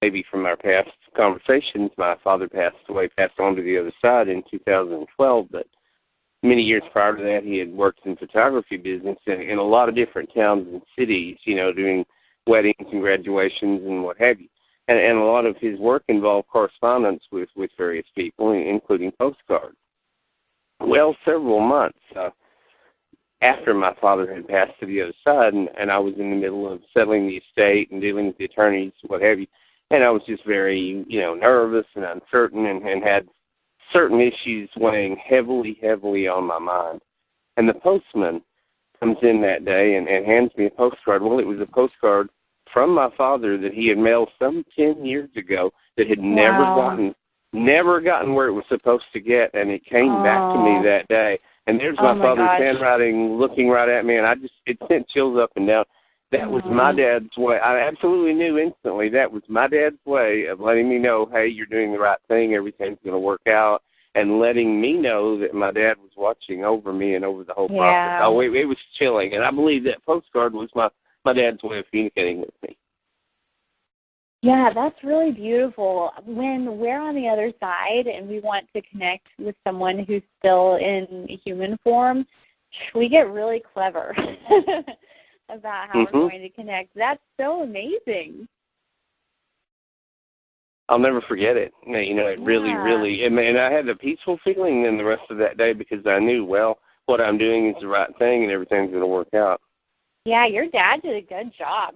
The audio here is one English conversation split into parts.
maybe from our past conversations, my father passed on to the other side in 2012, but many years prior to that, he had worked in photography business in a lot of different towns and cities, doing weddings and graduations and what have you. And a lot of his work involved correspondence with various people, including postcards. Well, several months after my father had passed to the other side, and I was in the middle of settling the estate and dealing with the attorneys, what have you, and I was just very, nervous and uncertain and had certain issues weighing heavily on my mind. And the postman comes in that day and hands me a postcard. Well, it was a postcard from my father that he had mailed some 10 years ago that had never gotten where it was supposed to get, and it came back to me that day. And there's my father's handwriting looking right at me, and it sent chills up and down. That was my dad's way. I absolutely knew instantly that was my dad's way of letting me know, hey, you're doing the right thing, everything's going to work out, and letting me know that my dad was watching over me and over the whole process. Oh, it was chilling, and I believe that postcard was my dad's way of communicating with me. Yeah, that's really beautiful. When we're on the other side and we want to connect with someone who's still in human form, we get really clever about how we're going to connect. That's so amazing. I'll never forget it. It really, and I had a peaceful feeling then the rest of that day because I knew, well, what I'm doing is the right thing and everything's going to work out. Yeah, your dad did a good job.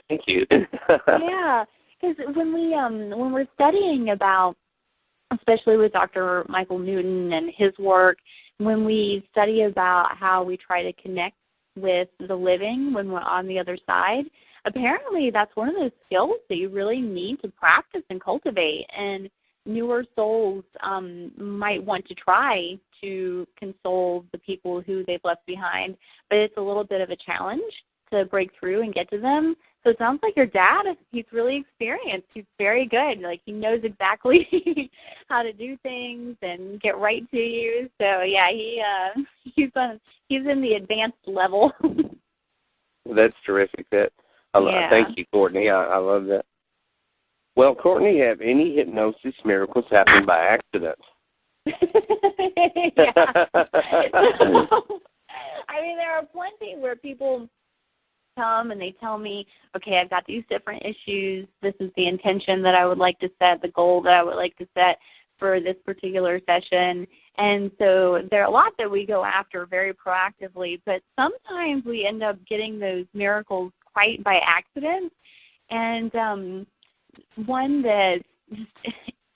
Thank you. Yeah, because when we're studying about, especially with Dr. Michael Newton and his work, when we study about how we try to connect with the living when we're on the other side, apparently that's one of those skills that you really need to practice and cultivate. And newer souls might want to try to console the people who they've left behind, but it's a little bit of a challenge to break through and get to them. So it sounds like your dad, he's really experienced. He's very good. Like, he knows exactly how to do things and get right to you. So, yeah, he's in the advanced level. That's terrific. Thank you, Courtney. I love that. Well, Courtney, have any hypnosis miracles happened by accident? Yeah. I mean, there are plenty where people come and they tell me, okay, I've got these different issues. This is the intention that I would like to set, the goal that I would like to set for this particular session. And so there are a lot that we go after very proactively, but sometimes we end up getting those miracles quite by accident. And one that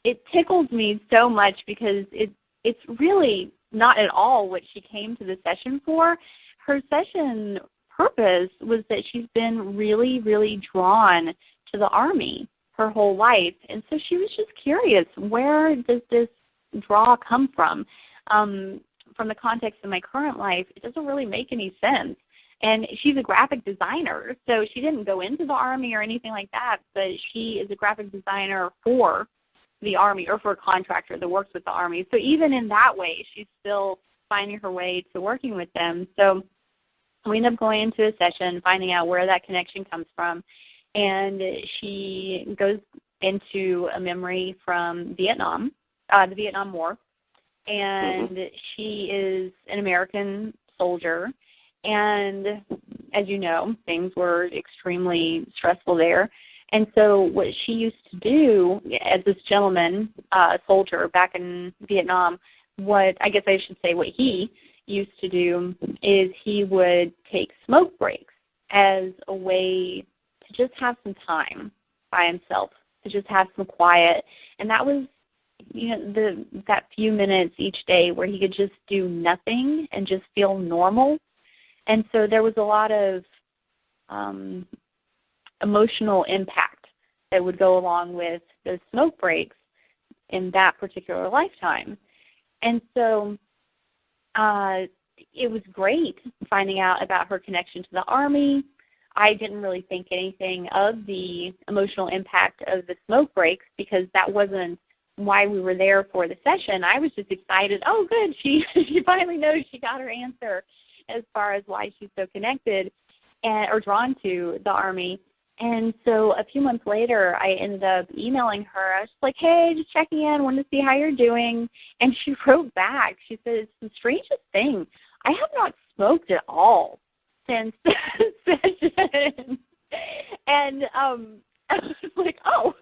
it tickles me so much because it's really not at all what she came to the session for. Her session purpose was that she's been really, really drawn to the Army her whole life. And so she was just curious, where does this draw come from? From the context of my current life, it doesn't really make any sense. And she's a graphic designer, so she didn't go into the Army or anything like that, but she is a graphic designer for the Army or for a contractor that works with the Army. So even in that way, she's still finding her way to working with them. So we end up going into a session, finding out where that connection comes from, and she goes into a memory from Vietnam, the Vietnam War, and she is an American soldier, and as you know, things were extremely stressful there. And so what she used to do as this gentleman, soldier back in Vietnam, what he used to do is he would take smoke breaks as a way to just have some time by himself, to just have some quiet. And that was, that few minutes each day where he could just do nothing and just feel normal. And so there was a lot of emotional impact that would go along with those smoke breaks in that particular lifetime. And so it was great finding out about her connection to the Army. I didn't really think anything of the emotional impact of the smoke breaks because that wasn't why we were there for the session. I was just excited. Oh, good. She finally knows she got her answer as far as why she's so connected or drawn to the Army. And so a few months later, I ended up emailing her. I was just like, hey, just checking in, wanted to see how you're doing. And she wrote back. She said, it's the strangest thing. I have not smoked at all since that session. And I was like, oh,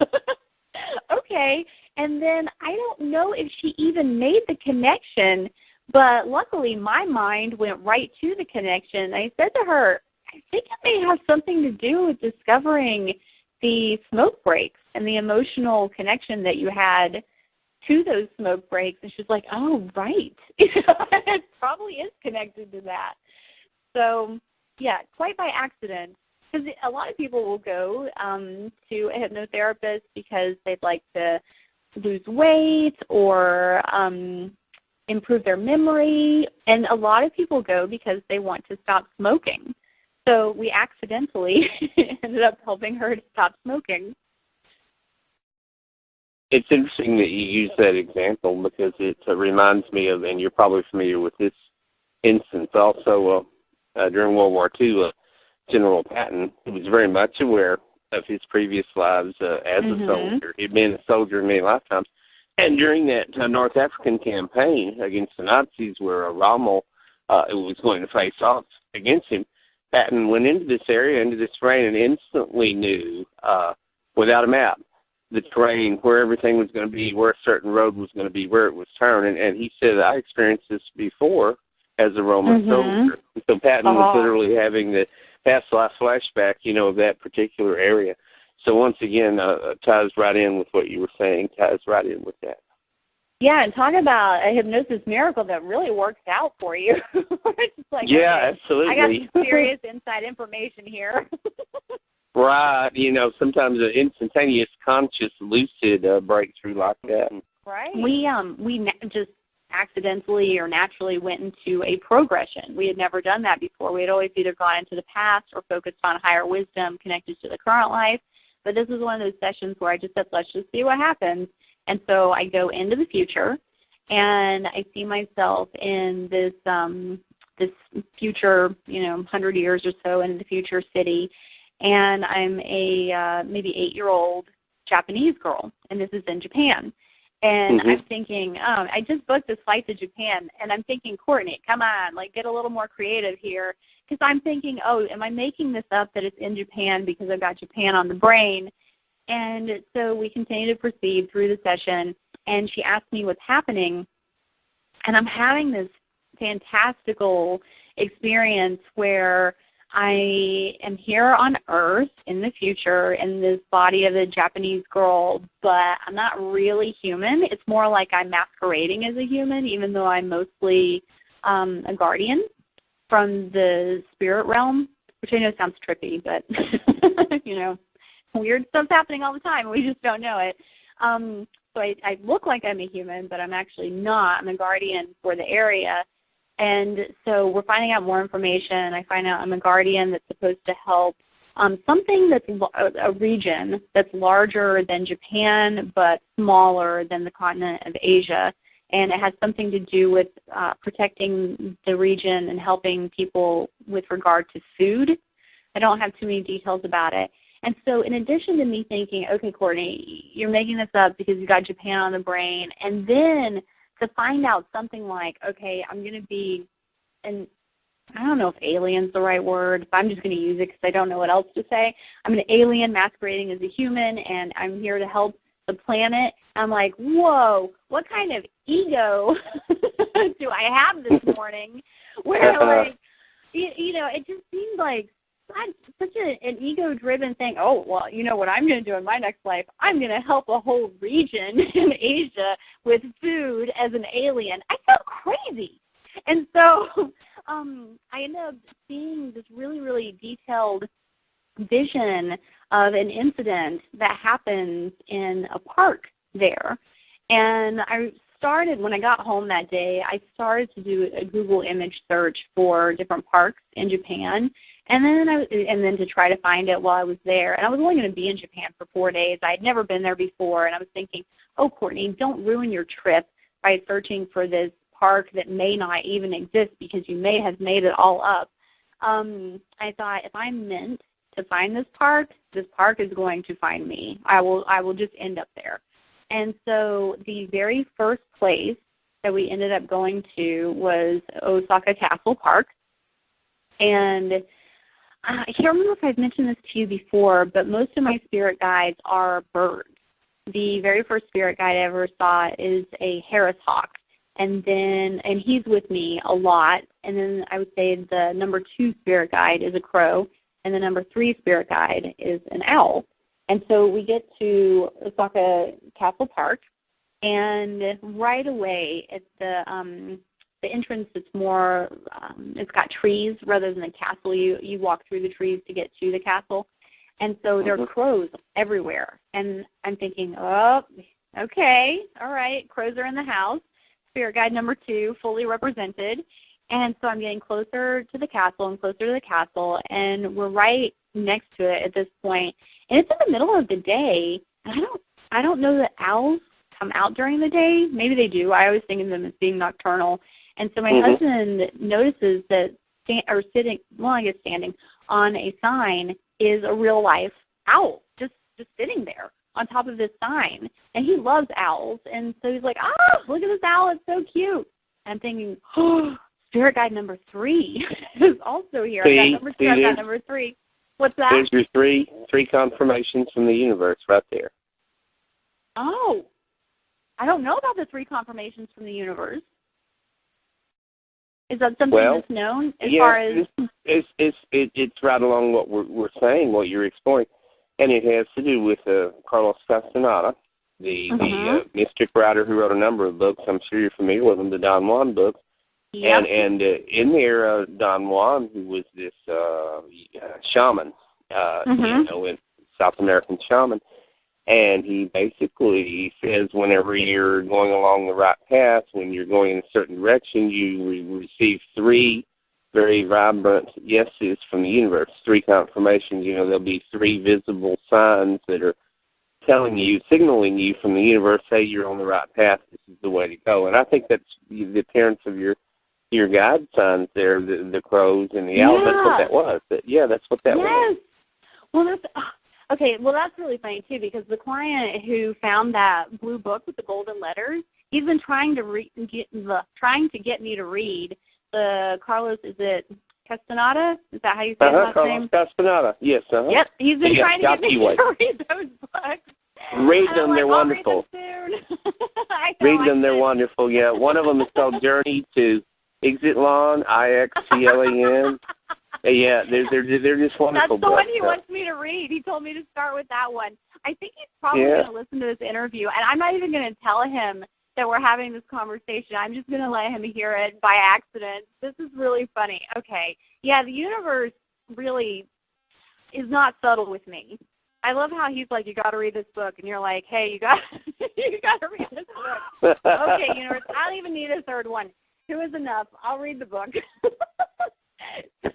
okay. And then I don't know if she even made the connection, but luckily my mind went right to the connection. I said to her, I think it may have something to do with discovering the smoke breaks and the emotional connection that you had to those smoke breaks. And she's like, oh, right. It probably is connected to that. So, yeah, quite by accident. Because a lot of people will go to a hypnotherapist because they'd like to lose weight or improve their memory. And a lot of people go because they want to stop smoking. So we accidentally ended up helping her to stop smoking. It's interesting that you use that example because it reminds me of, and you're probably familiar with this instance also, during World War II, General Patton, who was very much aware of his previous lives as a soldier. He'd been a soldier many lifetimes. And during that North African campaign against the Nazis where Rommel was going to face off against him, Patton went into this area, into this terrain, and instantly knew, without a map, the terrain, where everything was going to be, where a certain road was going to be, where it was turned. And he said, I experienced this before as a Roman soldier. And so Patton was literally having the past life flashback, of that particular area. So once again, ties right in with what you were saying, ties right in with that. Yeah, and talk about a hypnosis miracle that really works out for you. It's just like, yeah, okay, absolutely. I got some serious inside information here. Right. Sometimes an instantaneous, conscious, lucid breakthrough like that. Right. We just accidentally or naturally went into a progression. We had never done that before. We had always either gone into the past or focused on higher wisdom connected to the current life. But this was one of those sessions where I just said, let's just see what happens. And so I go into the future, and I see myself in this future, 100 years or so into the future city, and I'm a maybe 8-year-old Japanese girl, and this is in Japan. And I'm thinking, I just booked this flight to Japan, and I'm thinking, Courtney, come on, get a little more creative here. Because I'm thinking, am I making this up that it's in Japan because I've got Japan on the brain? And so we continue to proceed through the session, and she asked me what's happening, and I'm having this fantastical experience where I am here on Earth in the future in this body of a Japanese girl, but I'm not really human. It's more like I'm masquerading as a human, even though I'm mostly a guardian from the spirit realm, which I know sounds trippy, but, weird stuff's happening all the time. We just don't know it. So I look like I'm a human, but I'm actually not. I'm a guardian for the area. And so we're finding out more information. I find out I'm a guardian that's supposed to help something that's a region that's larger than Japan but smaller than the continent of Asia. And it has something to do with protecting the region and helping people with regard to food. I don't have too many details about it. And so in addition to me thinking, okay, Courtney, you're making this up because you got Japan on the brain, and then to find out something like, okay, I'm going to be, and I don't know if alien's the right word, but I'm just going to use it because I don't know what else to say. I'm an alien masquerading as a human, and I'm here to help the planet. I'm like, whoa, what kind of ego do I have this morning? Where, it just seemed like such an ego-driven thing. Oh, well, what I'm going to do in my next life? I'm going to help a whole region in Asia with food as an alien. I felt crazy. And so I ended up seeing this really, really detailed vision of an incident that happens in a park there. And when I got home that day, I started to do a Google image search for different parks in Japan. And then to try to find it while I was there. And I was only going to be in Japan for 4 days. I had never been there before. And I was thinking, oh, Courtney, don't ruin your trip by searching for this park that may not even exist because you may have made it all up. I thought if I'm meant to find this park is going to find me. I will just end up there. And so the very first place that we ended up going to was Osaka Castle Park. And I can't remember if I've mentioned this to you before, but most of my spirit guides are birds. The very first spirit guide I ever saw is a Harris hawk. And he's with me a lot. And then I would say the number 2 spirit guide is a crow, and the number 3 spirit guide is an owl. And so we get to Osaka Castle Park, and right away at the entrance, it's more, it's got trees rather than a castle. You walk through the trees to get to the castle. And so there are crows everywhere. And I'm thinking, oh, okay, all right, crows are in the house. Spirit guide number 2, fully represented. And so I'm getting closer to the castle and closer to the castle, and we're right next to it at this point. And it's in the middle of the day, and I don't know that owls come out during the day. Maybe they do. I always think of them as being nocturnal. And so my husband notices that standing on a sign is a real life owl, just sitting there on top of this sign. And he loves owls, and so he's like, look at this owl, it's so cute. I'm thinking, spirit guide number 3 is also here. I got number 2, I got number 3. What's that? There's your three confirmations from the universe right there. Oh, I don't know about the 3 confirmations from the universe. Is that something that's known as far as? It's right along what we're saying, what you're exploring, and it has to do with Carlos Castaneda, the mystic writer who wrote a number of books. I'm sure you're familiar with them, the Don Juan books. Yep. And in there, Don Juan, who was this shaman, a South American shaman, and he basically says whenever you're going along the right path, when you're going in a certain direction, you receive 3 very vibrant yeses from the universe, 3 confirmations. There'll be 3 visible signs that are signaling you from the universe, hey, you're on the right path, this is the way to go. And I think that's the appearance of your guide signs there, the crows and the owls. That's what that was. That's what that was. Well, that's really funny too, because the client who found that blue book with the golden letters, he's been trying to get me to read the Carlos. Is it Castaneda? Is that how you say his last name? Carlos Castaneda. Yes. Yep. He's been trying to get me to read those books. Read them. They're wonderful. Read them soon. Read them. They're wonderful. Yeah. One of them is called Journey to Ixtlan, Ixtlan. Yeah, they're just wonderful. That's the one he wants me to read. He told me to start with that one. I think he's probably going to listen to this interview, and I'm not even going to tell him that we're having this conversation. I'm just going to let him hear it by accident. This is really funny. Okay. Yeah, the universe really is not subtle with me. I love how he's like, you got to read this book, and you're like, hey, you got to read this book. Okay, universe, I don't even need a 3rd one. 2 is enough. I'll read the book.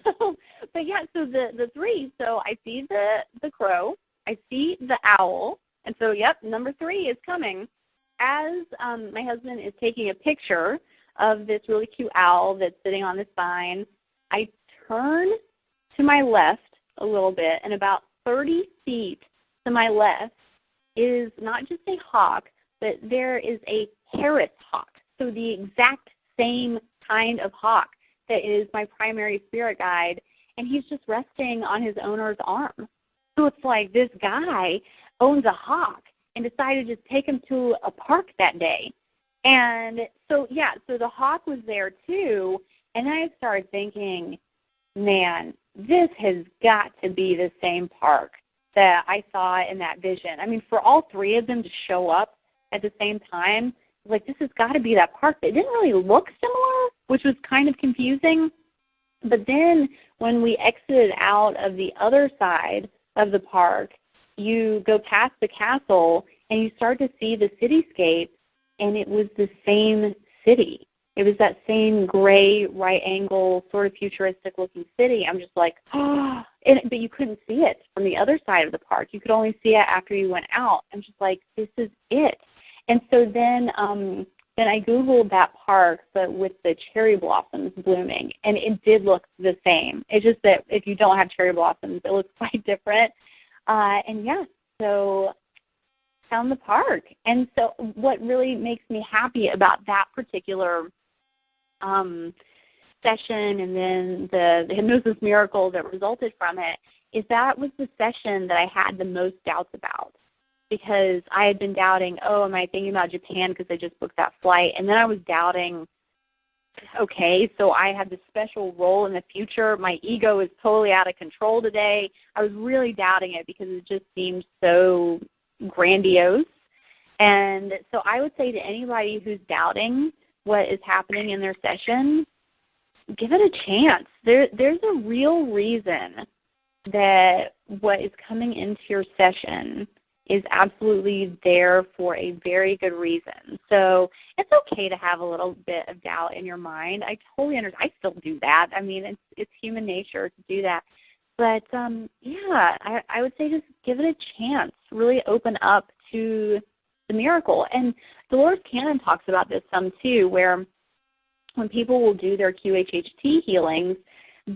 So the 3. So I see the crow, I see the owl, and so number 3 is coming. As my husband is taking a picture of this really cute owl that's sitting on the sign, I turn to my left a little bit, and about 30 feet to my left is not just a hawk, but there is a Harris hawk. So the exact same kind of hawk that is my primary spirit guide, and he's just resting on his owner's arm. So it's like this guy owns a hawk and decided to take him to a park that day. And so the hawk was there too, and I started thinking, man, this has got to be the same park that I saw in that vision. I mean, for all 3 of them to show up at the same time, like, this has got to be that park. It didn't really look similar, which was kind of confusing. But then when we exited out of the other side of the park, you go past the castle and you start to see the cityscape, and it was the same city. It was that same gray, right-angle, sort of futuristic-looking city. I'm just like, but you couldn't see it from the other side of the park. You could only see it after you went out. I'm just like, this is it. And so then then I Googled that park, but with the cherry blossoms blooming, and it did look the same. It's just that if you don't have cherry blossoms, it looks quite different. And yeah, so found the park. And so what really makes me happy about that particular session and then the hypnosis miracle that resulted from it is that was the session that I had the most doubts about, because I had been doubting, oh, am I thinking about Japan because I just booked that flight? And then I was doubting, okay, so I have this special role in the future. My ego is totally out of control today. I was really doubting it because it just seemed so grandiose. And so I would say to anybody who's doubting what is happening in their session, give it a chance. There's a real reason that what is coming into your session is absolutely there for a very good reason. So it's okay to have a little bit of doubt in your mind. I totally understand. I still do that. I mean, it's human nature to do that. But, yeah, I would say just give it a chance. Really open up to the miracle. And Dolores Cannon talks about this some, too, where when people will do their QHHT healings,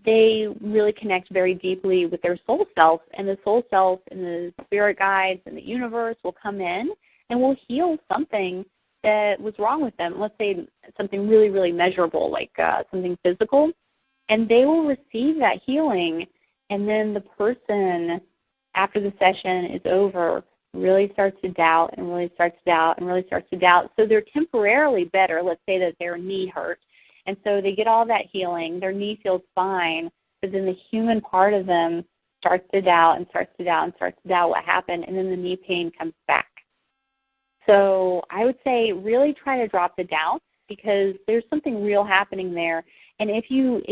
they really connect very deeply with their soul self, and the soul self and the spirit guides and the universe will come in and will heal something that was wrong with them. Let's say something really, really measurable, like something physical, and they will receive that healing, and then the person, after the session is over, really starts to doubt and really starts to doubt and really starts to doubt. So they're temporarily better. Let's say that their knee hurt. And so they get all that healing. Their knee feels fine, but then the human part of them starts to doubt and starts to doubt and starts to doubt what happened, and then the knee pain comes back. So I would say really try to drop the doubt, because there's something real happening there. And if you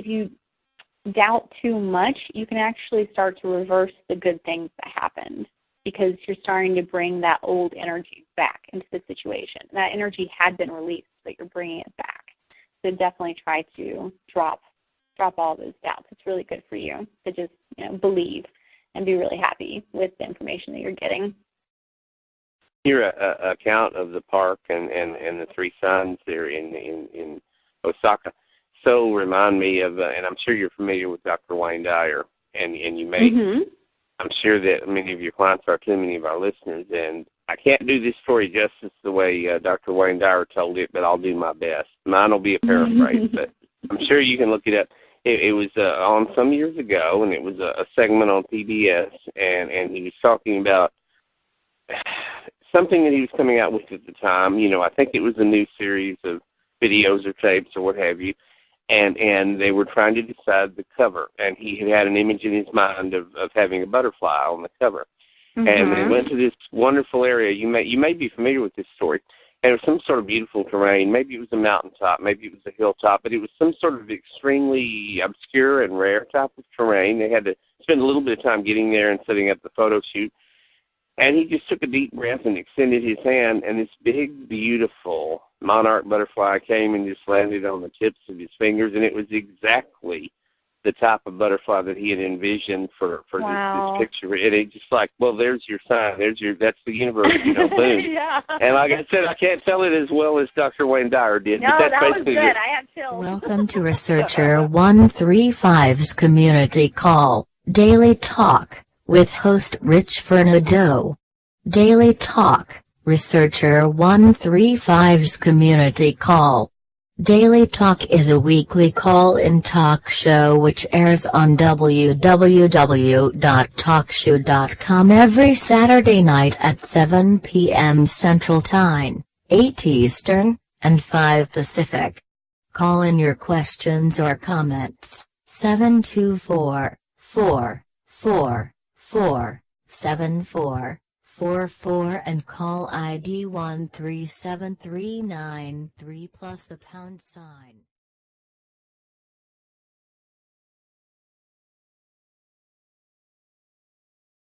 doubt too much, you can actually start to reverse the good things that happened, because you're starting to bring that old energy back into the situation. That energy had been released, but you're bringing it back. So definitely try to drop all those doubts. It's really good for you to just believe and be really happy with the information that you're getting. Your account of the park and the three suns there in Osaka so remind me of, and I'm sure you're familiar with Dr. Wayne Dyer, and you may, I'm sure that many of your clients are too, many of our listeners, and I can't do this story justice the way Dr. Wayne Dyer told it, but I'll do my best. Mine will be a paraphrase, but I'm sure you can look it up. It was on some years ago, and it was a segment on PBS, and he was talking about something that he was coming out with at the time. I think it was a new series of videos or tapes or what have you, and they were trying to decide the cover, and he had an image in his mind of having a butterfly on the cover. And they went to this wonderful area. You may be familiar with this story. And it was some sort of beautiful terrain. Maybe it was a mountaintop. Maybe it was a hilltop. But it was some sort of extremely obscure and rare type of terrain. They had to spend a little bit of time getting there and setting up the photo shoot. And he just took a deep breath and extended his hand, and this big, beautiful monarch butterfly came and just landed on the tips of his fingers. And it was exactly the type of butterfly that he had envisioned for this picture. And it just like, well, there's your sign. That's the universe, boom. Yeah. And like I said, I can't tell it as well as Dr. Wayne Dyer did. No, but that's that was good. It. I have chills. Welcome to Researcher 135's Community Call, Daily Talk, with host Rich Vernadeau. Daily Talk, Researcher 135's Community Call. Daily Talk is a weekly call-in talk show which airs on www.talkshow.com every Saturday night at 7 p.m. Central Time, 8 Eastern, and 5 Pacific. Call in your questions or comments, 724-444-7444 and call ID 137393 plus the #.